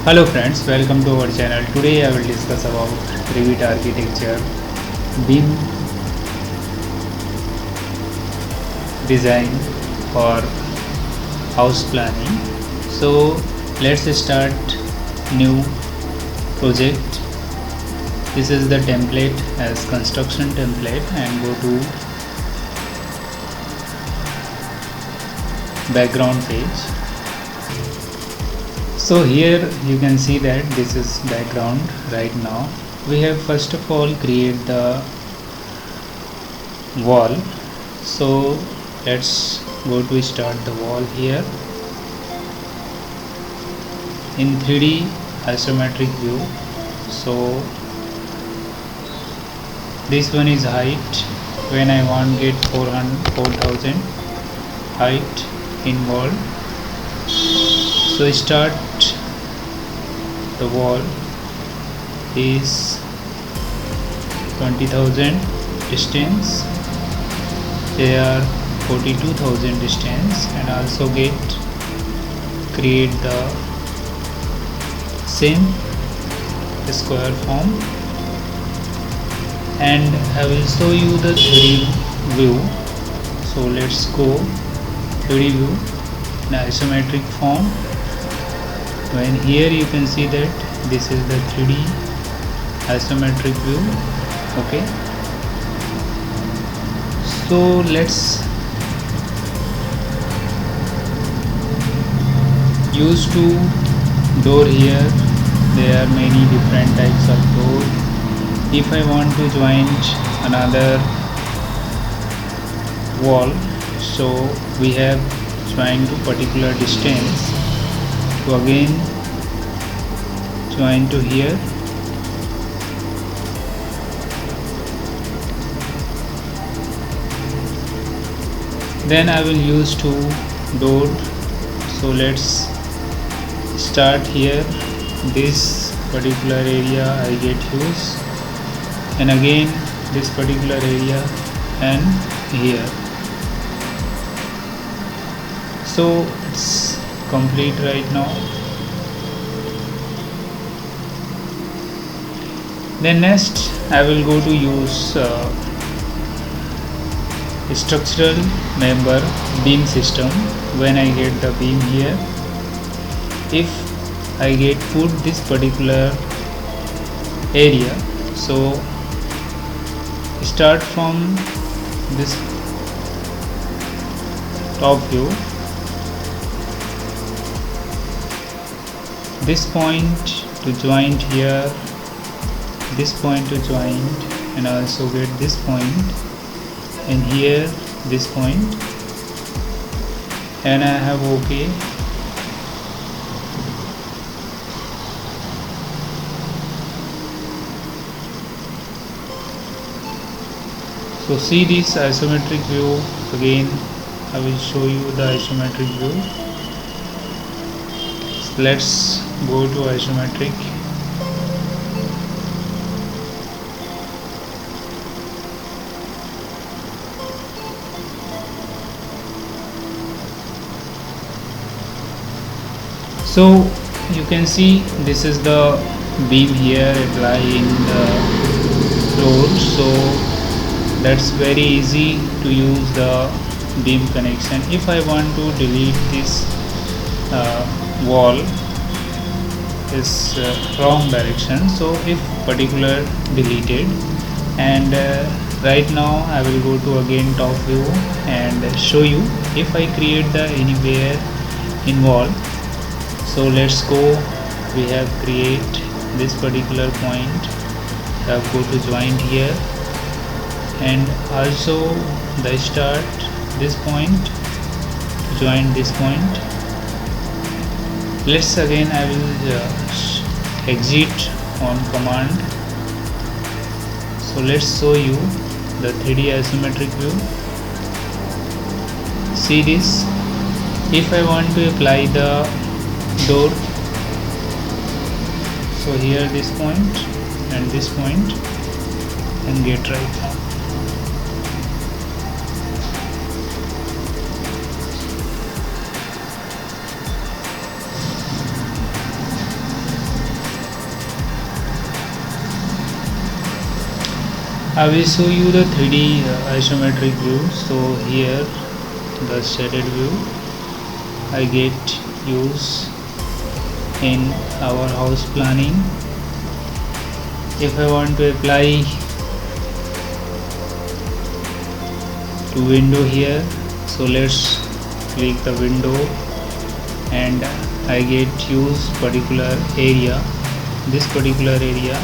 Hello friends, welcome to our channel. Today I will discuss about Revit architecture, beam design for house planning. So let's start new project. This is the template as construction template, and go to background page. So here you can see that this is background. Right now we have first of all create the wall. So let's go to start the wall here in 3D isometric view. So this one is height. When I want get 4000 height in wall, so start the wall is 20,000 distance, here 42,000 distance, and also create the same square form, and I will show you the 3D view. So let's go 3D view in isometric form. When here you can see that this is the 3D isometric view. Okay, so let's use to door here. There are many different types of door. If I want to join another wall, so we have joined to particular distance to again join to here. Then I will use to door. So let's start here. This particular area I get use, and again this particular area and here. So it's complete right now. Then next I will go to use structural member beam system. When I get the beam here, if I get put this particular area, so start from this top view, this point to join here, this point to join, and also get this point, and here this point, and I have OK. So see this isometric view. Again I will show you the isometric view. So let's go to isometric. So you can see this is the beam here apply in the floor. So that's very easy to use the beam connection. If I want to delete this wall is wrong direction, so if particular deleted, and right now I will go to again top view and show you if I create the anywhere in wall. So let's go. We have create this particular point. I have go to join here, and also the start this point to join this point. Let's again I will exit on command. So let's show you the 3D isometric view. See this. If I want to apply the door, so here this point and this point, and get right now. I will show you the 3D isometric view. So here the shaded view I get use in our house planning. If I want to apply to window here, so let's click the window and I get use particular area. This particular area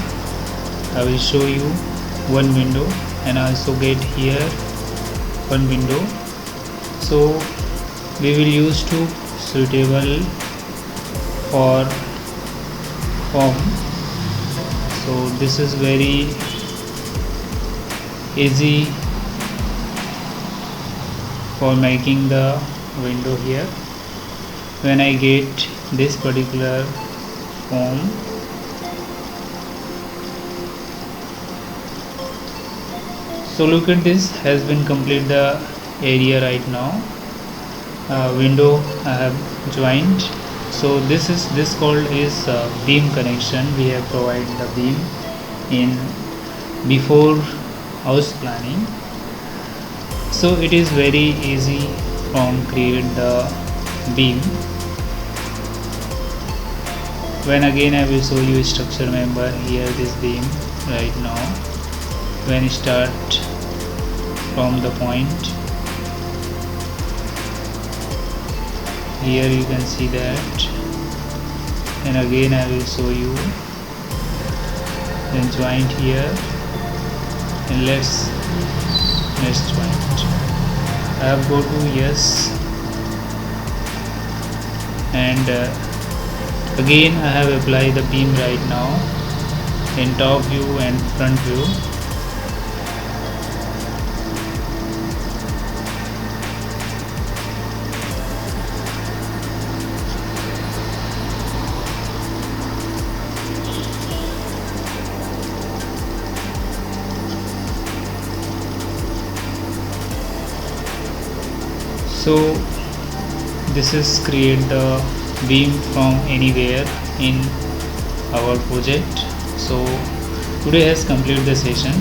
I will show you one window and also get here one window. So we will use to suitable for form. So this is very easy for making the window here. When I get this particular form, so look at this, has been complete the area right now. Window I have joined. So this called is beam connection. We have provided the beam in before house planning. So it is very easy from create the beam. When again I will show you structure member here, this beam right now. When you start from the point here, you can see that, and again I will show you, then joint here, and let's joint. I have go to yes, and again I have applied the beam right now in top view and front view. So this is create the beam from anywhere in our project. So today has completed the session.